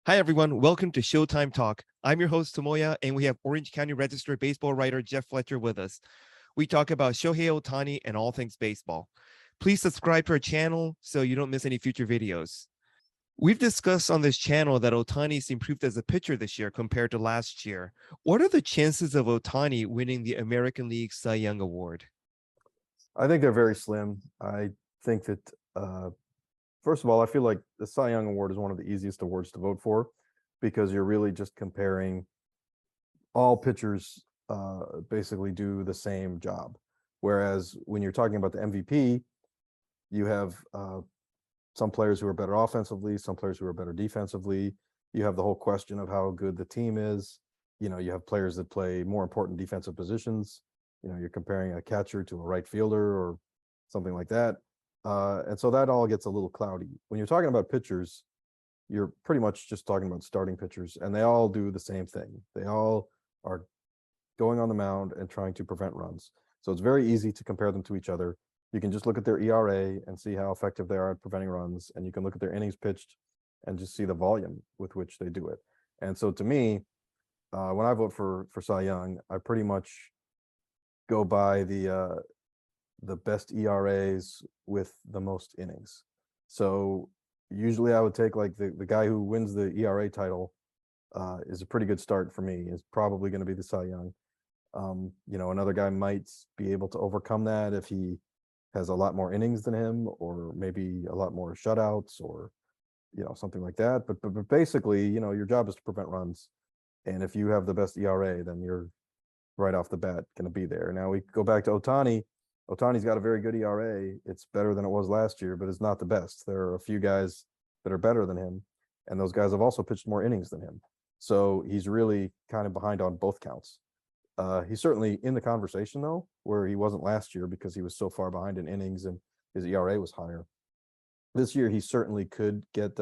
Hi, everyone. Welcome to Showtime Talk. I'm your host, Tomoya, and we have Orange County registered baseball writer Jeff Fletcher with us. We talk about Shohei Ohtani and all things baseball. Please subscribe to our channel so you don't miss any future videos. We've discussed on this channel that Ohtani's improved as a pitcher this year compared to last year. What are the chances of Ohtani winning the American League Cy Young Award? I think they're very slim. I think that, first of all, I feel like the Cy Young Award is one of the easiest awards to vote for because you're really just comparing all pitchers basically do the same job. Whereas when you're talking about the MVP, you have some players who are better offensively, some players who are better defensively. You have the whole question of how good the team is. You know, you have players that play more important defensive positions. You know, you're comparing a catcher to a right fielder or something like that. And so that all gets a little cloudy. When you're talking about pitchers, you're pretty much just talking about starting pitchers, and they all do the same thing. They all are going on the mound and trying to prevent runs. So it's very easy to compare them to each other. You can just look at their ERA and see how effective they are at preventing runs, and you can look at their innings pitched and just see the volume with which they do it. And so to me, when I vote for Cy Young, I pretty much go by the best ERAs with the most innings. So usually I would take like the guy who wins the ERA title is a pretty good start for me, is probably going to be the Cy Young. You know, another guy might be able to overcome that if he has a lot more innings than him, or maybe a lot more shutouts, or, you know, something like that. But basically, you know, your job is to prevent runs. And if you have the best ERA, then you're right off the bat going to be there. Now we go back to Ohtani. Ohtani's got a very good ERA. It's better than it was last year, but it's not the best. There are a few guys that are better than him, and those guys have also pitched more innings than him. So he's really kind of behind on both counts. He's certainly in the conversation, though, where he wasn't last year because he was so far behind in innings and his ERA was higher. This year, he certainly could get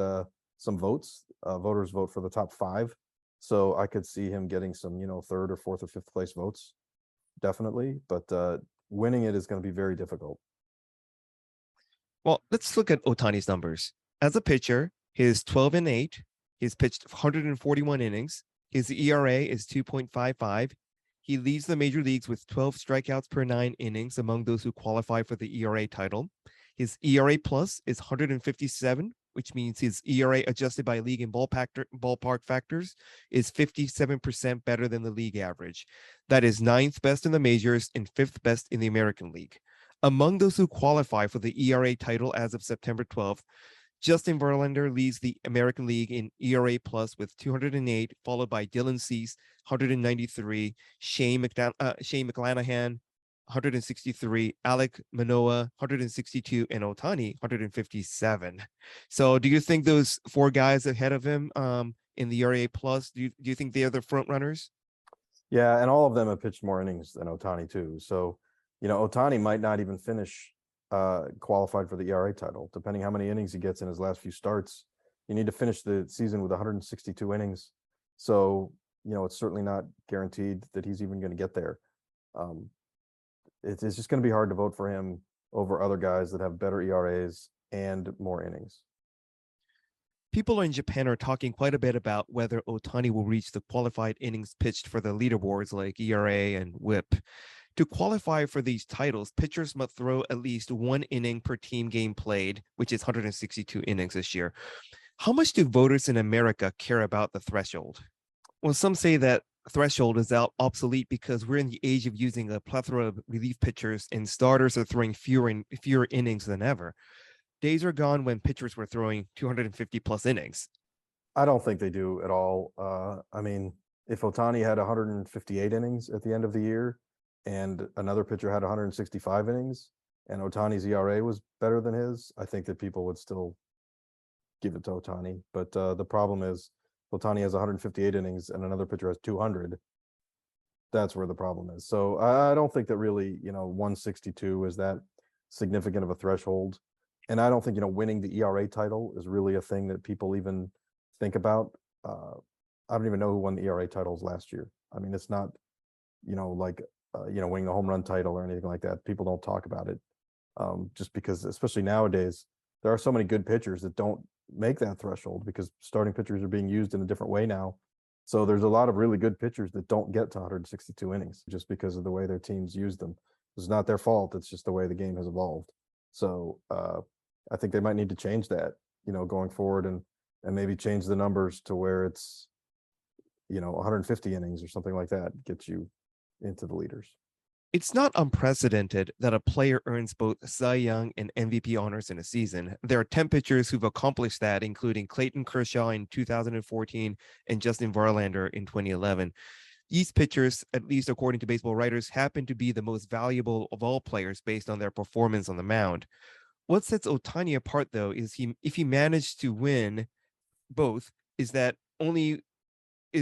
some votes. Voters vote for the top 5. So I could see him getting some, you know, 3rd or 4th or 5th place votes, definitely. But winning it is going to be very difficult. Well, let's look at Ohtani's numbers. As a pitcher, he's 12-8. He's pitched 141 innings. His ERA is 2.55. He leads the major leagues with 12 strikeouts per 9 innings among those who qualify for the ERA title. His ERA plus is 157, which means his ERA adjusted by league and ballpark factors is 57% better than the league average. That is 9th best in the majors and 5th best in the American League. Among those who qualify for the ERA title as of September 12th, Justin Verlander leads the American League in ERA plus with 208, followed by Dylan Cease, 193, Shane McClanahan, 163, Alek Manoah, 162, and Ohtani, 157. So do you think those 4 guys ahead of him in the ERA plus, do you think they are the front runners? Yeah, and all of them have pitched more innings than Ohtani, too. So, you know, Ohtani might not even finish qualified for the ERA title, depending how many innings he gets in his last few starts. You need to finish the season with 162 innings. So, you know, it's certainly not guaranteed that he's even going to get there. It's just going to be hard to vote for him over other guys that have better ERAs and more innings. People in Japan are talking quite a bit about whether Ohtani will reach the qualified innings pitched for the leaderboards like ERA and WHIP. To qualify for these titles, pitchers must throw at least 1 inning per team game played, which is 162 innings this year. How much do voters in America care about the threshold? Well, some say that threshold is obsolete because we're in the age of using a plethora of relief pitchers, and starters are throwing fewer innings than ever. Days are gone when pitchers were throwing 250 plus innings. I don't think they do at all. I mean, if Ohtani had 158 innings at the end of the year, and another pitcher had 165 innings, and Ohtani's ERA was better than his, I think that people would still give it to Ohtani. But the problem is Ohtani has 158 innings and another pitcher has 200. That's where the problem is. So I don't think that really, you know, 162 is that significant of a threshold. And I don't think, you know, winning the ERA title is really a thing that people even think about. I don't even know who won the ERA titles last year. I mean, it's not, you know, like, you know, winning the home run title or anything like that. People don't talk about it just because, especially nowadays, there are so many good pitchers that don't make that threshold because starting pitchers are being used in a different way now. So there's a lot of really good pitchers that don't get to 162 innings just because of the way their teams use them. It's not their fault. It's just the way the game has evolved. So I think they might need to change that, going forward and maybe change the numbers to where it's, 150 innings or something like that gets you into the leaders. It's not unprecedented that a player earns both Cy Young and MVP honors in a season. There are 10 pitchers who've accomplished that, including Clayton Kershaw in 2014 and Justin Verlander in 2011. These pitchers, at least according to baseball writers, happen to be the most valuable of all players based on their performance on the mound. What sets Ohtani apart, though, is if he managed to win both,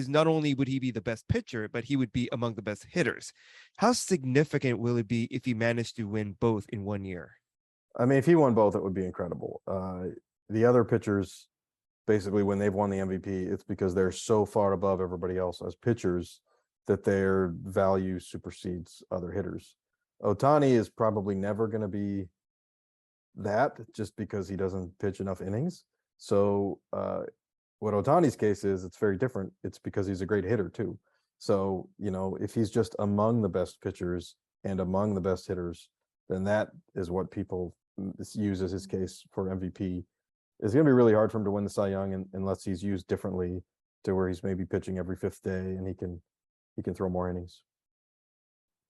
not only would he be the best pitcher, but he would be among the best hitters. How significant will it be if he managed to win both in 1 year? I mean, if he won both, it would be incredible. The other pitchers, basically, when they've won the MVP, it's because they're so far above everybody else as pitchers that their value supersedes other hitters. Ohtani is probably never going to be that just because he doesn't pitch enough innings. So what Ohtani's case is, it's very different. It's because he's a great hitter too. So, if he's just among the best pitchers and among the best hitters, then that is what people use as his case for MVP. It's going to be really hard for him to win the Cy Young unless he's used differently to where he's maybe pitching every fifth day and he can throw more innings.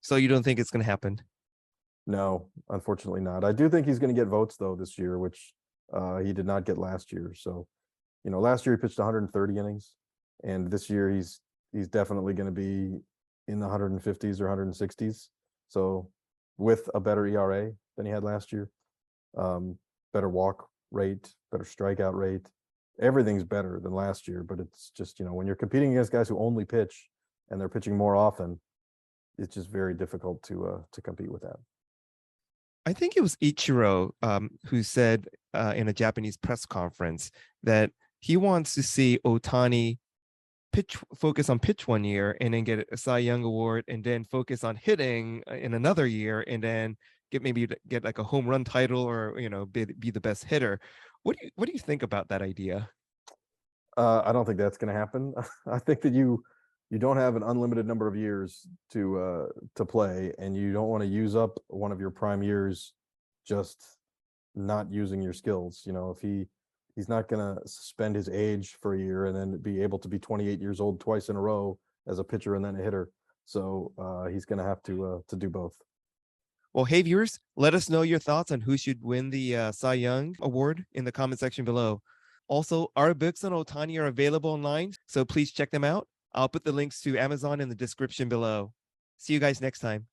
So you don't think it's going to happen? No, unfortunately not. I do think he's going to get votes though this year, which he did not get last year. So, last year he pitched 130 innings, and this year he's definitely going to be in the 150s or 160s. So with a better ERA than he had last year, better walk rate, better strikeout rate, everything's better than last year. But it's just, when you're competing against guys who only pitch and they're pitching more often, it's just very difficult to compete with that. I think it was Ichiro who said in a Japanese press conference that he wants to see Ohtani focus on pitch 1 year and then get a Cy Young award and then focus on hitting in another year and then get like a home run title or be the best hitter. What do you think about that idea? I don't think that's going to happen. I think that you don't have an unlimited number of years to play, and you don't want to use up one of your prime years just not using your skills. If he's not going to suspend his age for a year and then be able to be 28 years old twice in a row as a pitcher and then a hitter. So he's going to have to do both. Well, hey, viewers, let us know your thoughts on who should win the Cy Young Award in the comment section below. Also, our books on Ohtani are available online, so please check them out. I'll put the links to Amazon in the description below. See you guys next time.